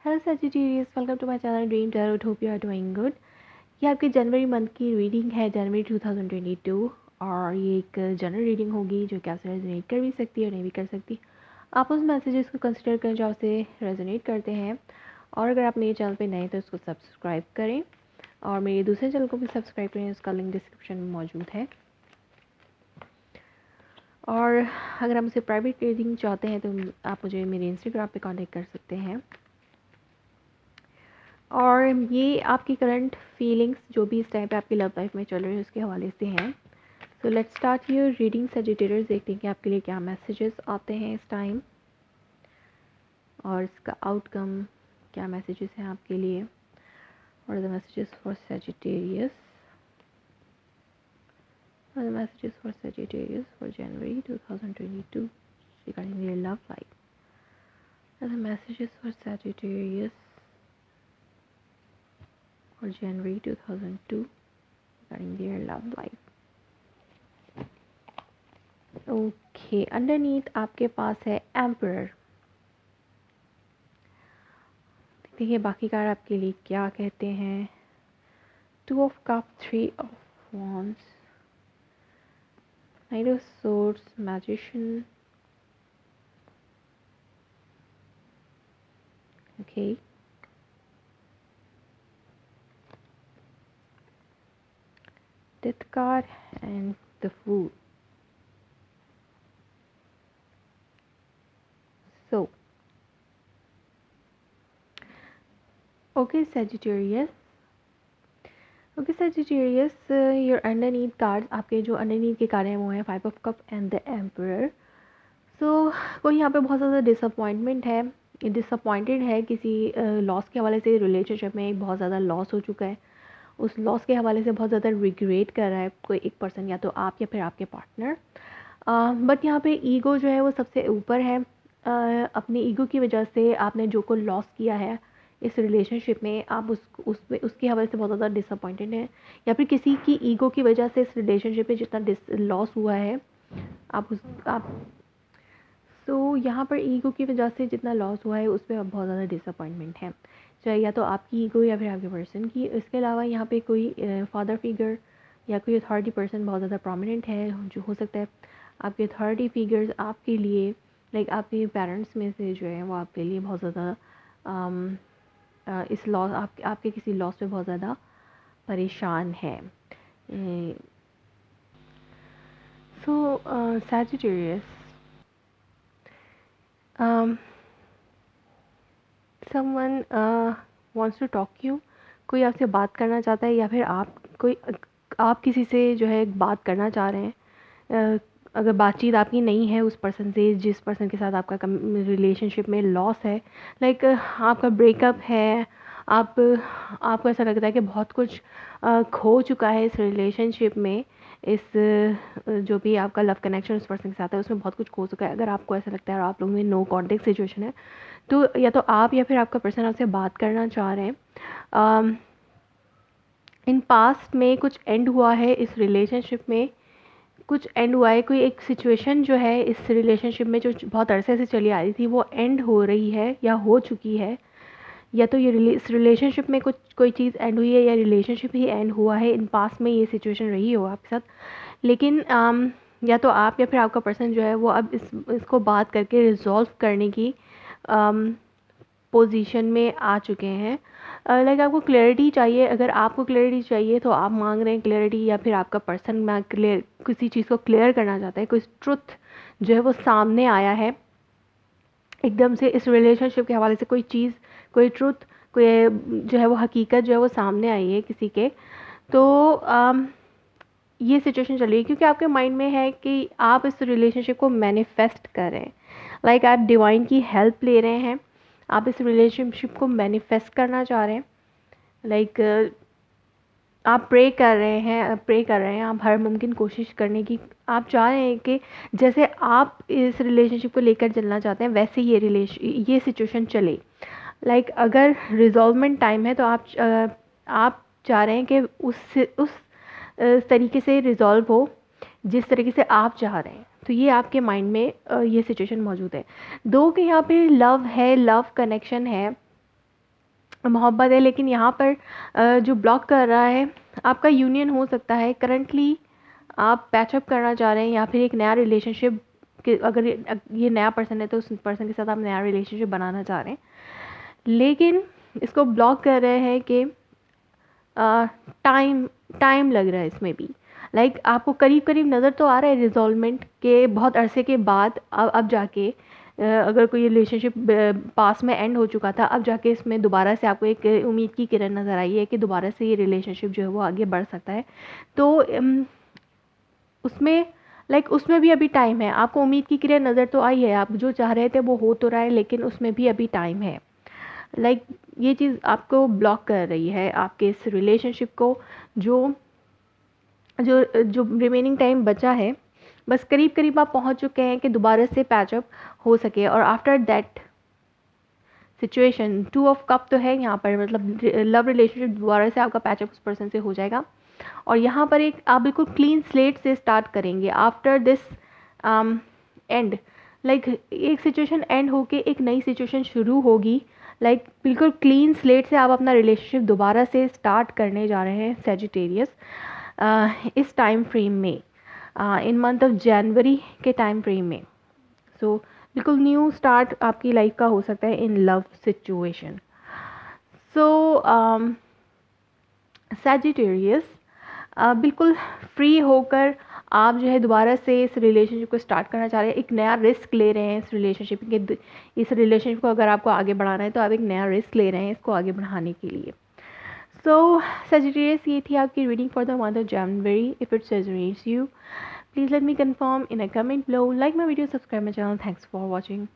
Hello Sagittarius, welcome to my channel dream tarot. Hope you are doing good. ये आपकी जनवरी month की reading है, जनवरी 2022। और ये एक जनरल रीडिंग होगी जो कि आपसे रेजोनेट कर भी सकती है और नहीं भी कर सकती। आप उस मैसेजेस को कंसिडर करें जो आपसे रेजोनेट करते हैं। और अगर आप मेरे चैनल पे नए तो उसको सब्सक्राइब करें और मेरे दूसरे चैनल को भी सब्सक्राइब करें, उसका लिंक डिस्क्रिप्शन में मौजूद है। और अगर आप मुझसे प्राइवेट रीडिंग चाहते हैं तो आप मुझे मेरे इंस्टाग्राम पे कांटेक्ट कर सकते हैं। और ये आपकी करंट फीलिंग्स जो भी इस टाइम पे आपकी लव लाइफ में चल रही है उसके हवाले से हैं। So let's start your reading Sagittarius. देखते हैं कि आपके लिए क्या मैसेजेस आते हैं इस टाइम और इसका आउटकम क्या मैसेजेस हैं आपके लिए। और द मैसेजेस फॉर सजिटेरियस, और the messages for Sagittarius for January 2022 regarding their love life. And the messages for Sagittarius for January 2002 regarding their love life. Okay, underneath आपके पास है एम्परर। देखिए बाकी कार्ड आपके लिए क्या कहते हैं। 2 of cup, 3 of wands, knight of swords, magician. Okay, death card and the fool. So okay Sagittarius, okay Sagittarius, your underneath card, आपके जो अंडरनीथ के कार्ड हैं वो हैं 5 of cup and the emperor. So कोई यहाँ पे बहुत ज़्यादा डिसअपॉइंटमेंट है, डिसअपॉइंटेड है किसी लॉस के हवाले से। रिलेशनशिप में एक बहुत ज़्यादा लॉस हो चुका है, उस लॉस के हवाले से बहुत ज़्यादा रिग्रेट कर रहा है कोई एक पर्सन, या तो आप या फिर आपके पार्टनर। बट यहाँ पे ईगो जो है वो सबसे ऊपर है। अपनी ईगो की वजह से आपने जो को लॉस किया है इस रिलेशनशिप में, आप उसके हवाले से बहुत ज़्यादा डिसअपॉइंटेड हैं, या फिर किसी की ईगो की वजह से इस रिलेशनशिप में जितना लॉस हुआ है आप तो यहाँ पर ईगो की वजह से जितना लॉस हुआ है उस पर बहुत ज़्यादा डिसअपॉइंटमेंट है, चाहे या तो आपकी ईगो या फिर आपके पर्सन की। इसके अलावा यहाँ पे कोई फादर फिगर या कोई अथॉरिटी पर्सन बहुत ज़्यादा प्रोमिनेंट है, जो हो सकता है आपके अथॉरिटी फिगर्स आपके लिए, लाइक आपके पेरेंट्स में से जो है वो आपके लिए बहुत ज़्यादा इस लॉस आपके किसी लॉस पे बहुत ज़्यादा परेशान है। So Sagittarius, someone wants to talk you, कोई आपसे बात करना चाहता है, या फिर आप किसी से जो है बात करना चाह रहे हैं। अगर बातचीत आपकी नहीं है उस पर्सन से जिस पर्सन के साथ आपका रिलेशनशिप में लॉस है, लाइक आपका ब्रेकअप है, आपको ऐसा लगता है कि बहुत कुछ खो चुका है इस रिलेशनशिप में, इस जो भी आपका लव कनेक्शन उस पर्सन के साथ है उसमें बहुत कुछ खो चुका है। अगर आपको ऐसा लगता है और आप लोगों में नो कॉन्टेक्ट सिचुएशन है, तो या तो आप या फिर आपका पर्सन आपसे बात करना चाह रहे हैं। इन पास्ट में कुछ एंड हुआ है इस रिलेशनशिप में, कुछ एंड हुआ है, कोई एक सिचुएशन जो है इस रिलेशनशिप में जो बहुत अरसे से चली आ रही थी वो एंड हो रही है या हो चुकी है, या तो ये इस रिलेशनशिप में कोई चीज़ एंड हुई है या रिलेशनशिप ही एंड हुआ है। इन पास्ट में ये सिचुएशन रही हो आपके साथ, लेकिन या तो आप या फिर आपका पर्सन जो है वो अब इसको बात करके रिजॉल्व करने की पोजीशन में आ चुके हैं। लाइक आपको क्लैरिटी चाहिए, अगर आपको क्लैरिटी चाहिए तो आप मांग रहे हैं क्लैरिटी, या फिर आपका पर्सन किसी चीज़ को क्लियर करना चाहता है, कोई ट्रुथ जो है वो सामने आया है एकदम से इस रिलेशनशिप के हवाले से, कोई चीज़, कोई ट्रुथ, कोई जो है वो हकीकत जो है वो सामने आई है किसी के। तो ये सिचुएशन चल रही है क्योंकि आपके माइंड में है कि आप इस रिलेशनशिप को मैनिफेस्ट कर रहे हैं, लाइक आप डिवाइन की हेल्प ले रहे हैं, आप इस रिलेशनशिप को मैनिफेस्ट करना चाह रहे हैं। लाइक आप प्रे कर रहे हैं, आप हर मुमकिन कोशिश करने की आप चाह रहे हैं कि जैसे आप इस रिलेशनशिप को लेकर चलना चाहते हैं वैसे ये सिचुएशन चले। लाइक अगर रिजॉल्वमेंट टाइम है तो आप चाह रहे हैं कि उस तरीके से रिजॉल्व हो जिस तरीके से आप चाह रहे हैं। तो ये आपके माइंड में ये सिचुएशन मौजूद है। दो के यहाँ पे लव है, लव कनेक्शन है, मोहब्बत है, लेकिन यहाँ पर जो ब्लॉक कर रहा है आपका यूनियन हो सकता है। करंटली आप पैचअप करना चाह रहे हैं या फिर एक नया रिलेशनशिप के, अगर ये नया पर्सन है तो उस पर्सन के साथ आप नया रिलेशनशिप बनाना चाह रहे हैं, लेकिन इसको ब्लॉक कर रहे हैं कि टाइम टाइम लग रहा है इसमें भी। लाइक आपको करीब करीब नज़र तो आ रहा है रिजॉल्वमेंट के, बहुत अरसे के बाद अब जाके अगर कोई रिलेशनशिप पास में एंड हो चुका था, अब जाके इसमें दोबारा से आपको एक उम्मीद की किरण नज़र आई है कि दोबारा से ये रिलेशनशिप जो है वो आगे बढ़ सकता है। तो उसमें उसमें भी अभी टाइम है। आपको उम्मीद की किरण नज़र तो आई है, आप जो चाह रहे थे वो हो तो रहा है, लेकिन उसमें भी अभी टाइम है। ये चीज़ आपको ब्लॉक कर रही है आपके इस रिलेशनशिप को। जो जो जो रिमेनिंग टाइम बचा है, बस करीब करीब आप पहुंच चुके हैं कि दोबारा से पैचअप हो सके। और after that situation 2 of cup तो है यहाँ पर, मतलब लव रिलेशनशिप दोबारा से आपका पैचअप उस पर्सन से हो जाएगा। और यहाँ पर एक आप बिल्कुल क्लीन स्लेट से स्टार्ट करेंगे आफ्टर दिस एंड। एक सिचुएशन एंड होके एक नई सिचुएशन शुरू होगी। बिल्कुल क्लीन स्लेट से आप अपना रिलेशनशिप दोबारा से स्टार्ट करने जा रहे हैं सेजिटेरियस, इस टाइम फ्रेम में, इन मंथ ऑफ जनवरी के टाइम फ्रेम में। सो बिल्कुल न्यू स्टार्ट आपकी लाइफ का हो सकता है in love situation. So Sagittarius, बिल्कुल फ्री होकर आप जो है दोबारा से इस रिलेशनशिप को स्टार्ट करना चाह रहे हैं, एक नया रिस्क ले रहे हैं इस रिलेशनशिप के। इस रिलेशनशिप को अगर आपको आगे बढ़ाना है तो आप एक नया रिस्क ले रहे हैं इसको आगे बढ़ाने के लिए। सो सेजिटेरियस, ये थी आपकी reading for the month of January. If it resonates you, please let me confirm in a comment below. Like my video, subscribe my channel. Thanks for watching.